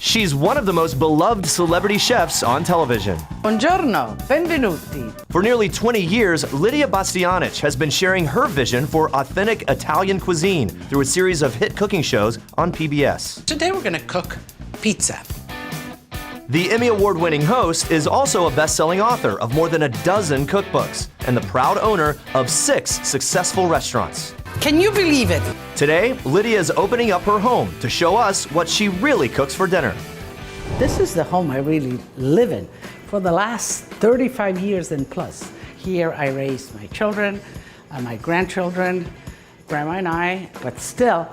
She's one of the most beloved celebrity chefs on television. Buongiorno, benvenuti. For nearly 20 years, Lidia Bastianich has been sharing her vision for authentic Italian cuisine through a series of hit cooking shows on PBS. Today we're gonna cook pizza. The Emmy Award-winning host is also a best-selling author of more than a dozen cookbooks and the proud owner of 6 successful restaurants. Can you believe it? Today, Lidia is opening up her home to show us what she really cooks for dinner. This is the home I really live in for the last 35 years and plus. Here I raised my children, my grandchildren, Grandma and I, but still,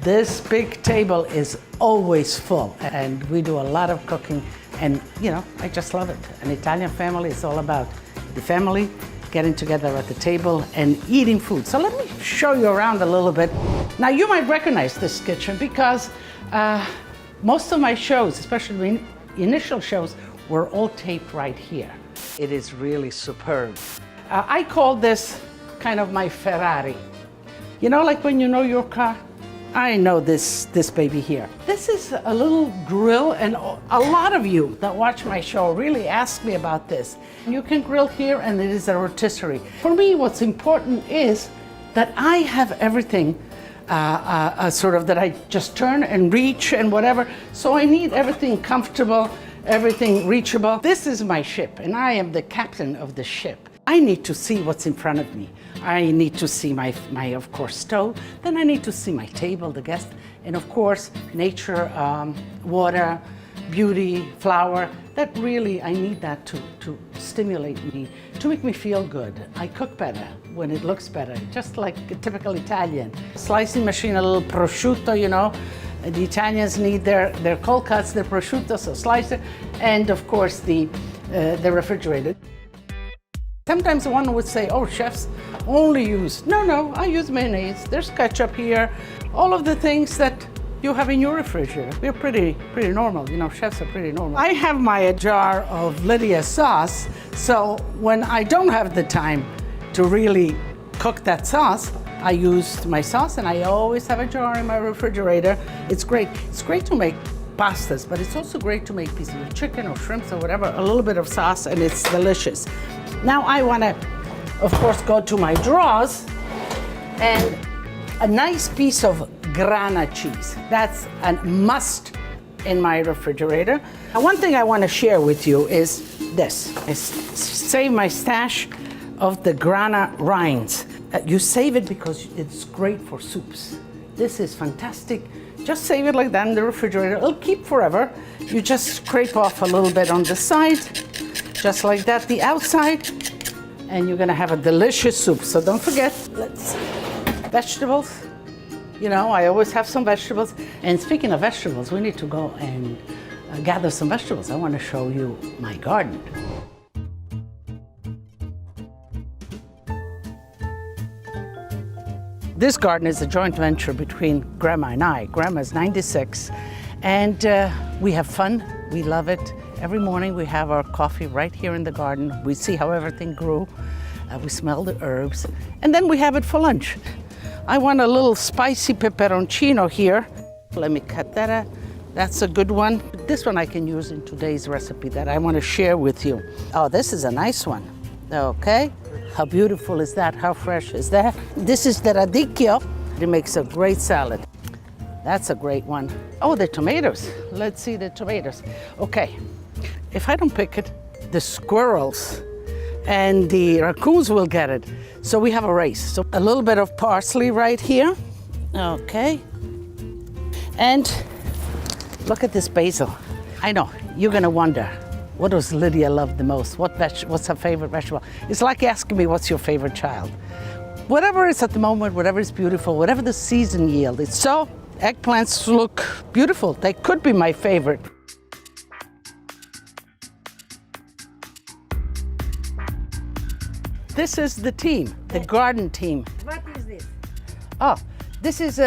this big table is always full, and we do a lot of cooking, and you know, I just love it. An Italian family is all about the family getting together at the table and eating food. So let me show you around a little bit. Now you might recognize this kitchen because most of my shows, especially initial shows, were all taped right here. It is really superb. I call this kind of my Ferrari. You know, like when you know your car? I know this baby here. This is a little grill, and a lot of you that watch my show really ask me about this. You can grill here, and it is a rotisserie. For me, what's important is that I have everything sort of that I just turn and reach and whatever. So I need everything comfortable, everything reachable. This is my ship, and I am the captain of the ship. I need to see what's in front of me. I need to see my of course, stove. Then I need to see my table, the guest, and of course, nature, water, beauty, flower. That really, I need that to stimulate me, to make me feel good. I cook better when it looks better, just like a typical Italian. Slicing machine, a little prosciutto, you know. The Italians need their cold cuts, their prosciutto, so slice it, and of course the refrigerator. Sometimes one would say, oh, chefs only use. No, I use mayonnaise. There's ketchup here. All of the things that you have in your refrigerator. We're pretty normal. You know, chefs are pretty normal. I have my jar of Lidia sauce, so when I don't have the time to really cook that sauce, I use my sauce, and I always have a jar in my refrigerator. It's great. It's great to make pastas, but it's also great to make pieces of chicken or shrimps or whatever, a little bit of sauce, and it's delicious. Now I want to, of course, go to my drawers, and a nice piece of grana cheese. That's a must in my refrigerator. Now, one thing I want to share with you is this. I save my stash of the grana rinds. You save it because it's great for soups. This is fantastic. Just save it like that in the refrigerator. It'll keep forever. You just scrape off a little bit on the side, just like that, the outside, and you're gonna have a delicious soup. So don't forget, vegetables. You know, I always have some vegetables. And speaking of vegetables, we need to go and gather some vegetables. I wanna show you my garden. This garden is a joint venture between Grandma and I. Grandma's 96, and we have fun. We love it. Every morning we have our coffee right here in the garden. We see how everything grew. We smell the herbs, and then we have it for lunch. I want a little spicy pepperoncino here. Let me cut that out. That's a good one. This one I can use in today's recipe that I want to share with you. Oh, this is a nice one. Okay. How beautiful is that? How fresh is that? This is the radicchio. It makes a great salad. That's a great one. Oh, the tomatoes. Let's see the tomatoes. Okay, if I don't pick it, the squirrels and the raccoons will get it. So we have a race. So a little bit of parsley right here. Okay. And look at this basil. I know, you're gonna wonder, what does Lidia love the most? What's her favorite vegetable? It's like asking me, what's your favorite child? Whatever is at the moment, whatever is beautiful, whatever the season yields. So eggplants look beautiful. They could be my favorite. This is the team, the garden team. What is this? Oh, this is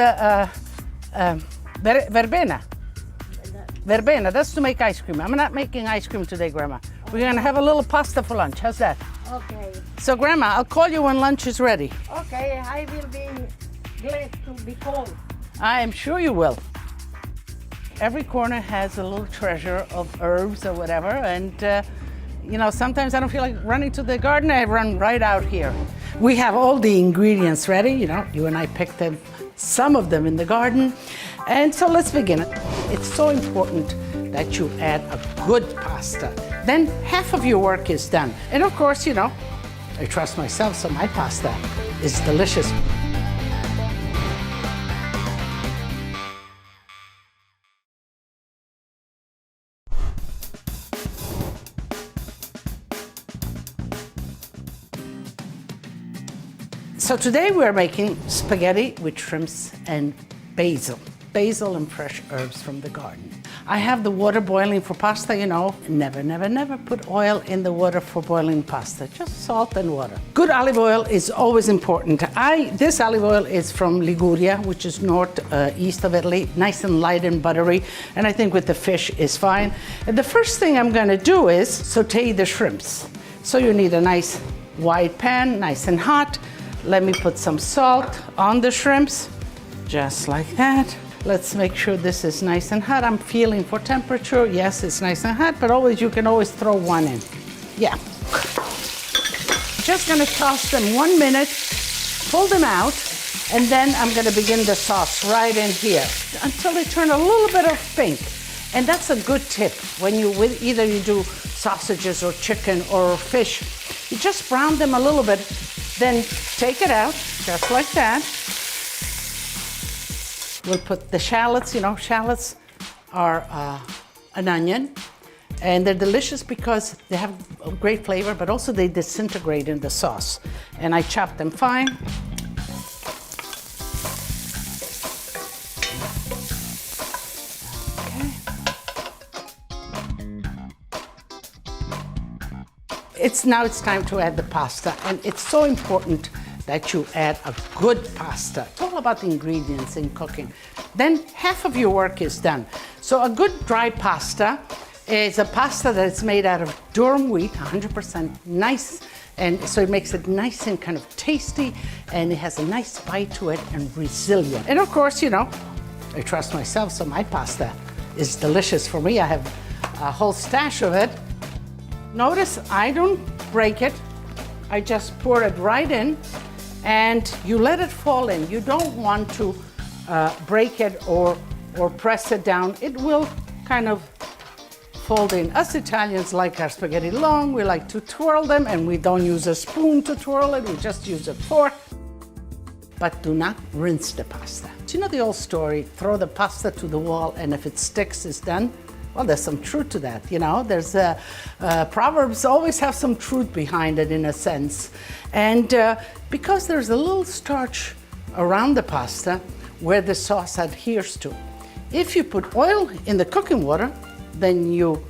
verbena. Verbena, that's to make ice cream. I'm not making ice cream today, Grandma. We're gonna have a little pasta for lunch. How's that? Okay. So, Grandma, I'll call you when lunch is ready. Okay, I will be glad to be called. I am sure you will. Every corner has a little treasure of herbs or whatever, and you know, sometimes I don't feel like running to the garden, I run right out here. We have all the ingredients ready, you know, you and I picked them, some of them in the garden. And so let's begin. It's so important that you add a good pasta. Then half of your work is done. And of course, you know, I trust myself, so my pasta is delicious. So today we're making spaghetti with shrimps and basil. Basil and fresh herbs from the garden. I have the water boiling for pasta, you know. Never, never, never put oil in the water for boiling pasta. Just salt and water. Good olive oil is always important. This olive oil is from Liguria, which is east of Italy. Nice and light and buttery. And I think with the fish is fine. And the first thing I'm gonna do is saute the shrimps. So you need a nice wide pan, nice and hot. Let me put some salt on the shrimps, just like that. Let's make sure this is nice and hot. I'm feeling for temperature. Yes, it's nice and hot, but you can always throw one in. Yeah. Just gonna toss them 1 minute, pull them out, and then I'm gonna begin the sauce right in here until they turn a little bit of pink. And that's a good tip when either you do sausages or chicken or fish. You just brown them a little bit, then take it out, just like that. We'll put the shallots, you know, shallots are an onion, and they're delicious because they have a great flavor, but also they disintegrate in the sauce. And I chop them fine. Now it's time to add the pasta, and it's so important that you add a good pasta. It's all about the ingredients in cooking. Then half of your work is done. So a good dry pasta is a pasta that's made out of durum wheat, 100% nice, and so it makes it nice and kind of tasty, and it has a nice bite to it and resilient. And of course, you know, I trust myself, so my pasta is delicious for me. I have a whole stash of it. Notice I don't break it. I just pour it right in, and you let it fall in. You don't want to break it or press it down. It will kind of fold in. Us Italians like our spaghetti long. We like to twirl them, and we don't use a spoon to twirl it. We just use a fork. But do not rinse the pasta. Do you know the old story? Throw the pasta to the wall, and if it sticks, it's done. Well, there's some truth to that, you know. There's Proverbs always have some truth behind it in a sense. And because there's a little starch around the pasta where the sauce adheres to. If you put oil in the cooking water, then you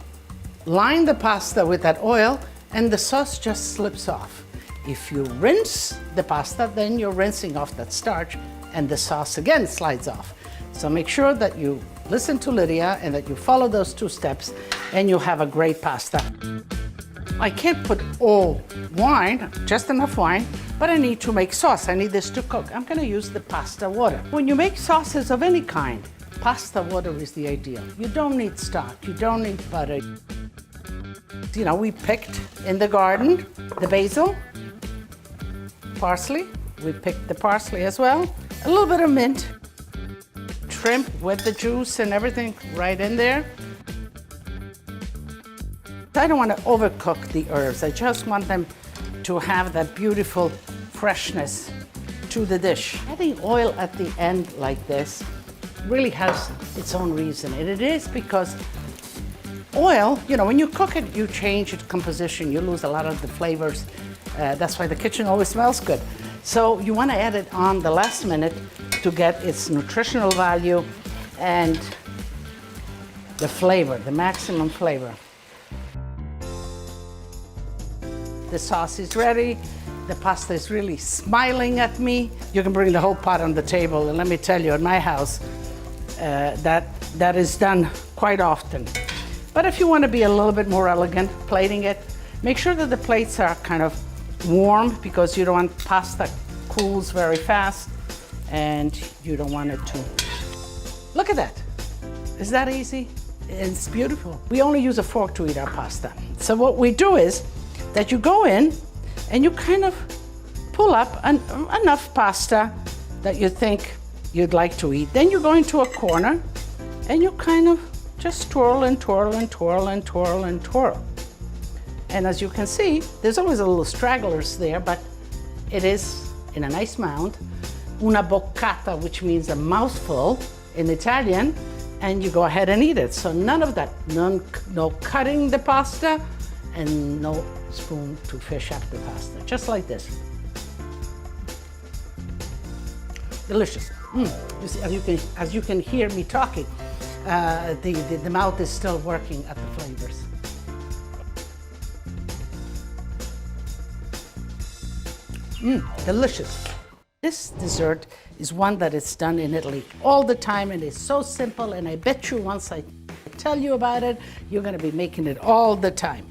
line the pasta with that oil and the sauce just slips off. If you rinse the pasta, then you're rinsing off that starch and the sauce again slides off. So make sure that you listen to Lidia and that you follow those 2 steps, and you have a great pasta. I can't put all wine, just enough wine, but I need to make sauce. I need this to cook. I'm gonna use the pasta water. When you make sauces of any kind, pasta water is the ideal. You don't need stock, you don't need butter. You know, we picked in the garden the basil, parsley. We picked the parsley as well. A little bit of mint. Shrimp with the juice and everything right in there. I don't want to overcook the herbs. I just want them to have that beautiful freshness to the dish. Adding oil at the end like this really has its own reason. And it is because oil, you know, when you cook it, you change its composition. You lose a lot of the flavors. That's why the kitchen always smells good. So you want to add it on the last minute to get its nutritional value and the flavor, the maximum flavor. The sauce is ready. The pasta is really smiling at me. You can bring the whole pot on the table, and let me tell you, at my house, that is done quite often. But if you want to be a little bit more elegant plating it, make sure that the plates are kind of warm, because you don't want pasta cools very fast, and you don't want it to. Look at that. Is that easy? It's beautiful. We only use a fork to eat our pasta. So what we do is that you go in and you kind of pull up enough pasta that you think you'd like to eat. Then you go into a corner and you kind of just twirl and twirl and twirl and twirl and twirl. And as you can see, there's always a little stragglers there, but it is in a nice mound. Una boccata, which means a mouthful in Italian, and you go ahead and eat it. So none of that, no cutting the pasta and no spoon to fish up the pasta, just like this. Delicious. You see, as you can hear me talking, the mouth is still working at the flavors. Delicious. This dessert is one that is done in Italy all the time, and it's so simple, and I bet you once I tell you about it, you're gonna be making it all the time.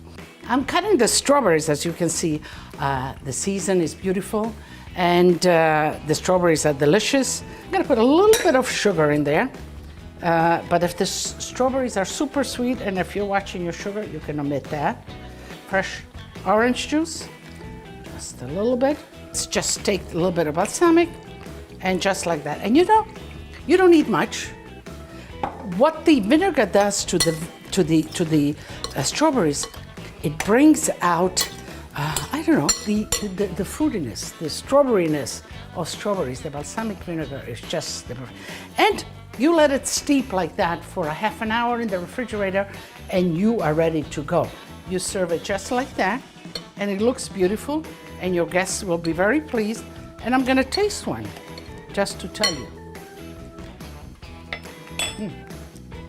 I'm cutting the strawberries, as you can see. The season is beautiful, and the strawberries are delicious. I'm gonna put a little bit of sugar in there, but if the strawberries are super sweet, and if you're watching your sugar, you can omit that. Fresh orange juice, just a little bit. Let's just take a little bit of balsamic, and just like that. And you don't need much. What the vinegar does to the strawberries, it brings out, I don't know, the fruitiness, the strawberryness of strawberries. The balsamic vinegar is just the perfect. And you let it steep like that for a half an hour in the refrigerator, and you are ready to go. You serve it just like that, and it looks beautiful, and your guests will be very pleased. And I'm gonna taste one, just to tell you.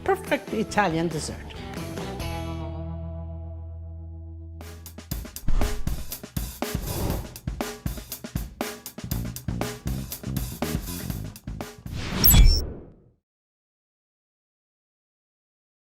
Perfect Italian dessert.